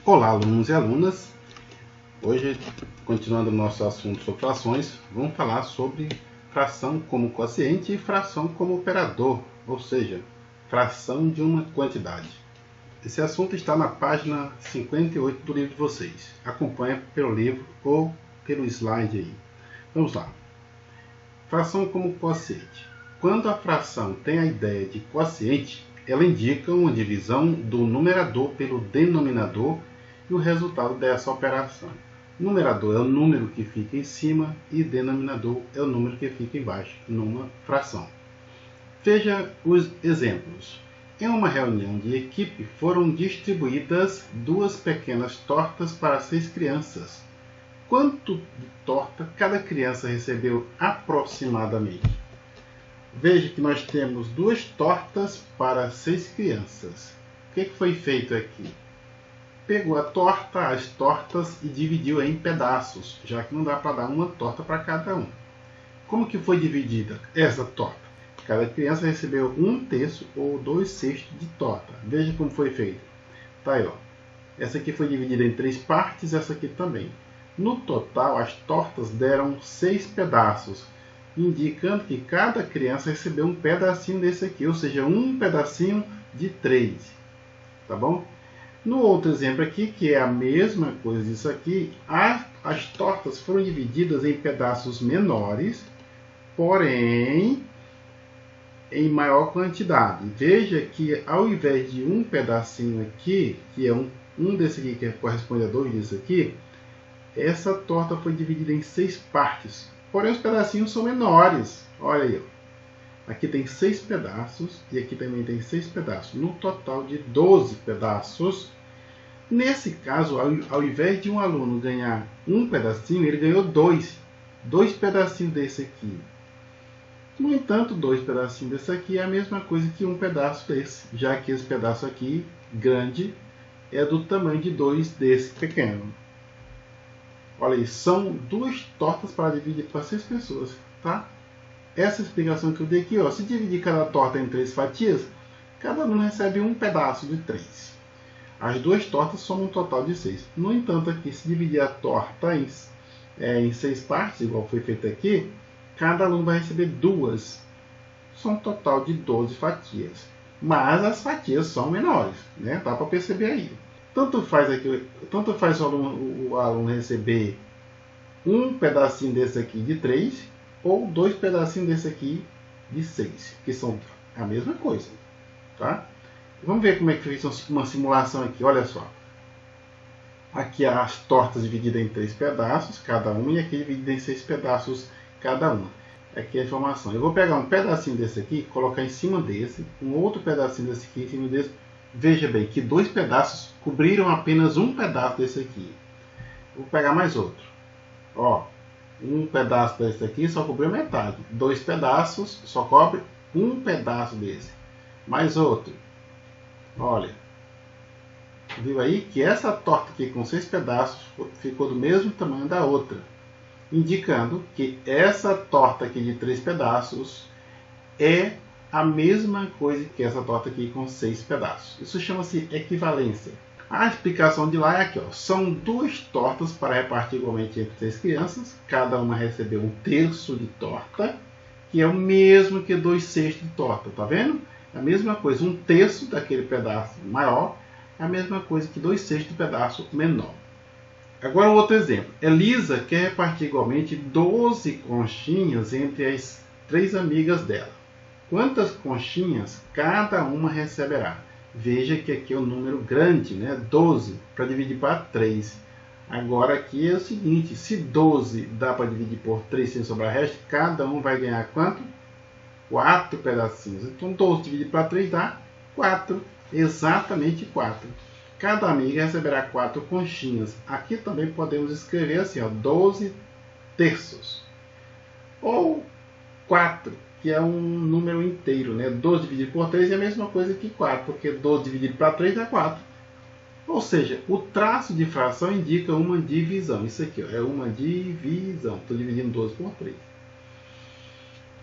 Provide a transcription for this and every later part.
Olá, alunos e alunas. Hoje, continuando o nosso assunto sobre frações, vamos falar sobre fração como quociente e fração como operador, ou seja, fração de uma quantidade. Esse assunto está na página 58 do livro de vocês. Acompanhe pelo livro ou pelo slide aí. Vamos lá. Fração como quociente. Quando a fração tem a ideia de quociente, ela indica uma divisão do numerador pelo denominador e o resultado dessa operação. Numerador é o número que fica em cima e denominador é o número que fica embaixo, numa fração. Veja os exemplos. Em uma reunião de equipe foram distribuídas 2 pequenas tortas para 6 crianças. Quanto de torta cada criança recebeu aproximadamente? Veja que nós temos 2 tortas para 6 crianças. O que foi feito aqui? Pegou as tortas e dividiu em pedaços, já que não dá para dar uma torta para cada um. Como que foi dividida essa torta? Cada criança recebeu 1/3 ou 2/6 de torta. Veja como foi feito. Tá aí, ó. Essa aqui foi dividida em 3 partes, essa aqui também. No total, as tortas deram 6 pedaços, indicando que cada criança recebeu um pedacinho desse aqui, ou seja, um pedacinho de 3. Tá bom? No outro exemplo aqui, que é a mesma coisa disso aqui, as tortas foram divididas em pedaços menores, porém em maior quantidade. Veja que ao invés de um pedacinho aqui, que é um desse aqui que corresponde a 2 desse aqui, essa torta foi dividida em 6 partes. Porém os pedacinhos são menores. Olha aí, ó. Aqui tem 6 pedaços e aqui também tem 6 pedaços. No total de 12 pedaços. Nesse caso, ao invés de um aluno ganhar um pedacinho, ele ganhou 2. 2 pedacinhos desse aqui. No entanto, 2 pedacinhos desse aqui é a mesma coisa que um pedaço desse, já que esse pedaço aqui, grande, é do tamanho de 2 desse pequeno. Olha aí, são 2 tortas para dividir para 6 pessoas, tá? Essa explicação que eu dei aqui, ó, se dividir cada torta em 3 fatias, cada aluno recebe um pedaço de 3. As 2 tortas somam um total de 6. No entanto, aqui, se dividir a torta em 6 partes, igual foi feito aqui, cada aluno vai receber 2. São um total de 12 fatias. Mas as fatias são menores, né? Dá para perceber aí. Tanto faz o aluno receber um pedacinho desse aqui de 3 ou 2 pedacinhos desse aqui de 6, que são a mesma coisa, tá? Vamos ver como é que fez uma simulação aqui, olha só. Aqui as tortas divididas em 3 pedaços, cada uma, e aqui dividida em 6 pedaços, cada uma. Aqui é a informação. Eu vou pegar um pedacinho desse aqui, colocar em cima desse, um outro pedacinho desse aqui em cima desse. Veja bem que 2 pedaços cobriram apenas um pedaço desse aqui. Vou pegar mais outro. Ó, um pedaço desse aqui só cobriu metade. 2 pedaços só cobre um pedaço desse. Mais outro. Olha. Viu aí que essa torta aqui com 6 pedaços ficou do mesmo tamanho da outra. Indicando que essa torta aqui de 3 pedaços é a mesma coisa que essa torta aqui com 6 pedaços. Isso chama-se equivalência. A explicação de lá é aqui, ó. São 2 tortas para repartir igualmente entre 6 crianças. Cada uma recebeu 1/3 de torta, que é o mesmo que 2/6 de torta. Tá vendo? É a mesma coisa. 1/3 daquele pedaço maior é a mesma coisa que 2/6 do pedaço menor. Agora outro exemplo. Elisa quer repartir igualmente 12 conchinhas entre as 3 amigas dela. Quantas conchinhas cada uma receberá? Veja que aqui é um número grande, né? 12, para dividir para 3. Agora aqui é o seguinte, se 12 dá para dividir por 3 sem sobrar resto, cada um vai ganhar quanto? 4 pedacinhos. Então 12 dividido para 3 dá 4, exatamente 4. Cada amiga receberá 4 conchinhas. Aqui também podemos escrever assim, ó, 12/3. Ou 4, que é um número inteiro, né? 12 dividido por 3 é a mesma coisa que 4, porque 12 dividido para 3 é 4. Ou seja, o traço de fração indica uma divisão. Isso aqui, ó, é uma divisão. Estou dividindo 12 por 3.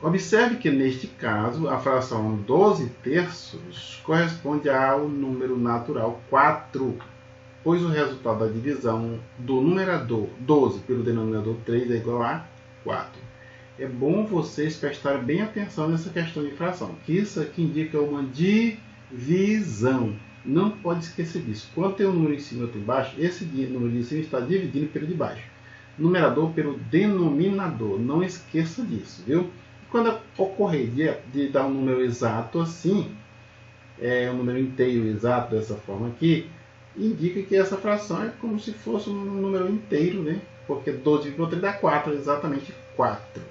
Observe que neste caso a fração 12/3 corresponde ao número natural 4. pois o resultado da divisão do numerador 12 pelo denominador 3 é igual a 4. É bom vocês prestarem bem atenção nessa questão de fração, que isso aqui indica uma divisão. Não pode esquecer disso. Quando tem um número em cima e outro embaixo, esse número de cima está dividindo pelo de baixo. Numerador pelo denominador. Não esqueça disso, viu? Quando ocorrer de dar um número exato assim, um número inteiro exato dessa forma aqui, indica que essa fração é como se fosse um número inteiro, né? Porque 12 por 3 dá 4, exatamente 4.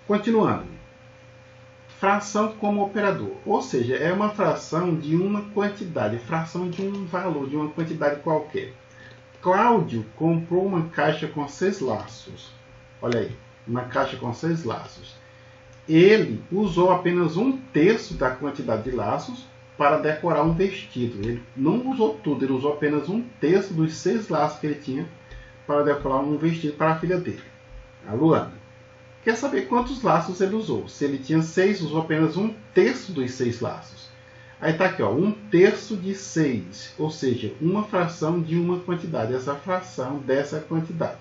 Continuando. Fração como operador, ou seja, é uma fração de uma quantidade, fração de um valor, de uma quantidade qualquer. Cláudio comprou uma caixa com 6 laços. Olha aí, uma caixa com 6 laços. Ele usou apenas 1/3 da quantidade de laços para decorar um vestido. Ele não usou tudo, ele usou apenas 1/3 dos 6 laços que ele tinha para decorar um vestido para a filha dele, a Luana. Quer saber quantos laços ele usou? Se ele tinha 6, usou apenas 1/3 dos 6 laços. Aí está aqui, ó, 1/3 de 6, ou seja, uma fração de uma quantidade, essa fração dessa quantidade.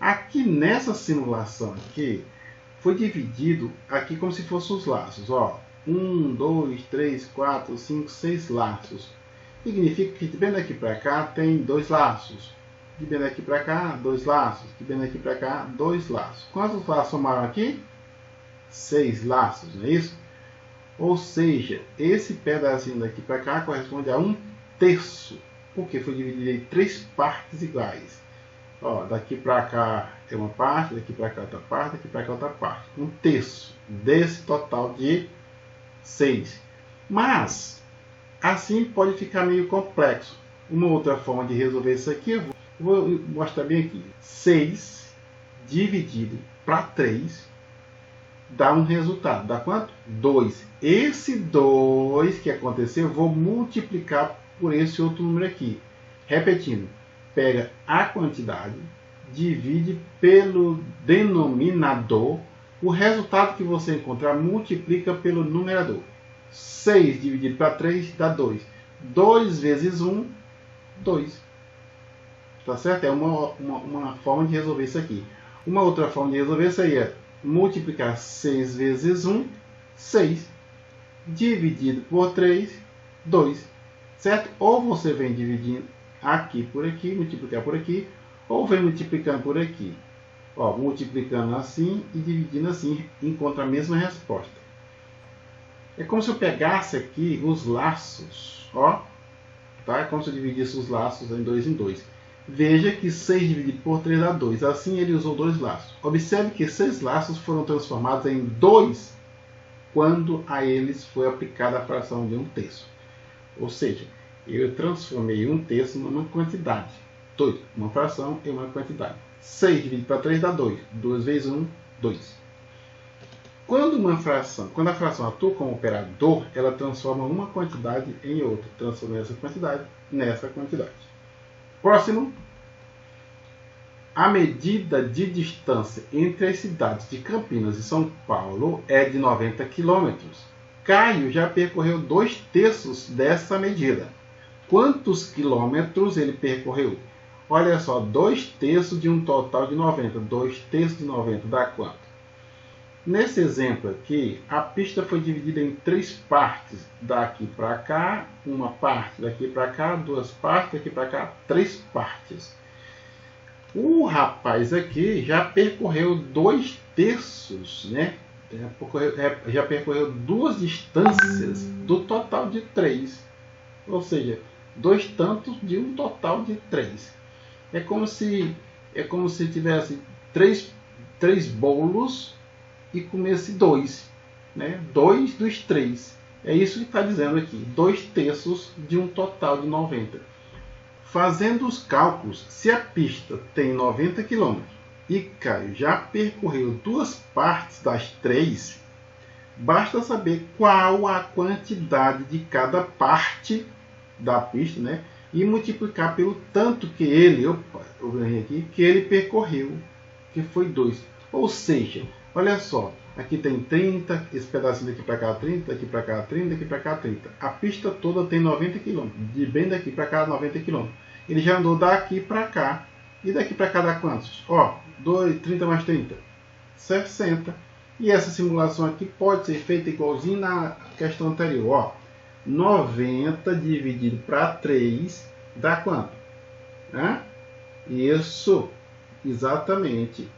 Aqui nessa simulação aqui, foi dividido aqui como se fossem os laços, ó. 1, 2, 3, 4, 5, 6 laços. Significa que de bem daqui para cá tem 2 laços. De bem daqui para cá, 2 laços. De bem daqui para cá, 2 laços. Quantos laços somaram aqui? 6 laços, não é isso? Ou seja, esse pedacinho daqui para cá corresponde a 1/3. Porque foi dividido em 3 partes iguais. Ó, daqui para cá é uma parte, daqui para cá outra parte, daqui para cá outra parte. 1/3 desse total de 6. Mas, assim pode ficar meio complexo. Uma outra forma de resolver isso aqui, eu vou mostrar bem aqui. 6 dividido para 3 dá um resultado. Dá quanto? 2. Esse 2 que aconteceu, eu vou multiplicar por esse outro número aqui. Repetindo, pega a quantidade, divide pelo denominador, o resultado que você encontrar, multiplica pelo numerador. 6 dividido para 3 dá 2. 2 vezes 1, 2. Tá certo? É uma forma de resolver isso aqui. Uma outra forma de resolver isso aí é multiplicar 6 vezes 1, 6. Dividido por 3, 2. Certo? Ou você vem dividindo aqui por aqui, multiplicar por aqui, ou vem multiplicando por aqui. Ó, multiplicando assim e dividindo assim, encontra a mesma resposta. É como se eu pegasse aqui os laços, ó, tá? É como se eu dividisse os laços em 2 em 2. Veja que 6 dividido por 3 dá 2. Assim ele usou 2 laços. Observe que 6 laços foram transformados em 2 quando a eles foi aplicada a fração de 1/3. Ou seja, eu transformei 1/3 numa quantidade. 2, uma fração e uma quantidade. 6 dividido para 3 dá 2. 2 vezes 1, 2. Quando a fração atua como operador, ela transforma uma quantidade em outra. Transforma essa quantidade nessa quantidade. Próximo. A medida de distância entre as cidades de Campinas e São Paulo é de 90 km. Caio já percorreu 2/3 dessa medida. Quantos quilômetros ele percorreu? Olha só, 2/3 de um total de 90. 2/3 de 90 dá quanto? Nesse exemplo aqui, a pista foi dividida em 3 partes. Daqui para cá, uma parte. Daqui para cá, 2 partes. Daqui para cá, 3 partes. O rapaz aqui já percorreu 2/3, né? Já percorreu 2 distâncias do total de 3. Ou seja, 2 tantos de um total de 3. É como se tivesse 3 bolos e comesse 2. Né? 2 dos 3. É isso que está dizendo aqui. 2/3 de um total de 90. Fazendo os cálculos, se a pista tem 90 km e Caio já percorreu 2 partes das 3, basta saber qual a quantidade de cada parte da pista, né? E multiplicar pelo tanto que ele, que ele percorreu, que foi 2. Ou seja, olha só, Aqui tem 30, esse pedacinho daqui para cá 30, daqui para cá 30, daqui para cá 30. A pista toda tem 90 km, de bem daqui para cá 90 km. Ele já andou daqui para cá. E daqui para cá dá quantos? Ó, 30 mais 30, 60. E essa simulação aqui pode ser feita igualzinho na questão anterior. Ó, 90 dividido para 3 dá quanto? Isso, exatamente.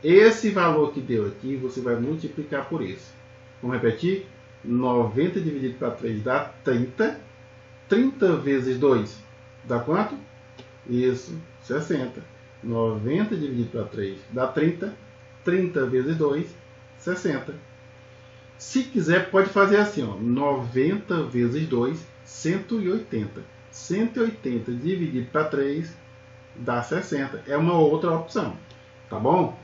Esse valor que deu aqui, você vai multiplicar por esse. Vamos repetir? 90 dividido para 3 dá 30. 30 vezes 2 dá quanto? Isso, 60. 90 dividido para 3 dá 30. 30 vezes 2, 60. Se quiser, pode fazer assim, ó, 90 vezes 2, 180. 180 dividido para 3 dá 60. É uma outra opção, tá bom?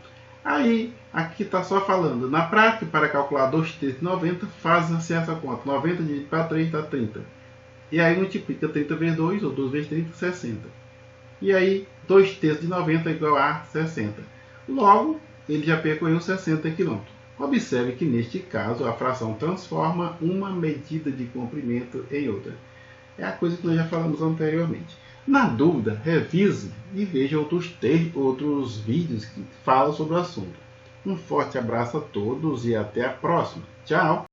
Aí, aqui está só falando. Na prática, para calcular 2/3 de 90, faz-se essa conta. 90 dividido para 3 dá 30. E aí multiplica 30 vezes 2, ou 2 vezes 30, 60. E aí, 2/3 de 90 é igual a 60. Logo, ele já percorreu 60 km. Observe que neste caso a fração transforma uma medida de comprimento em outra. É a coisa que nós já falamos anteriormente. Na dúvida, revise e veja outros vídeos que falam sobre o assunto. Um forte abraço a todos e até a próxima. Tchau!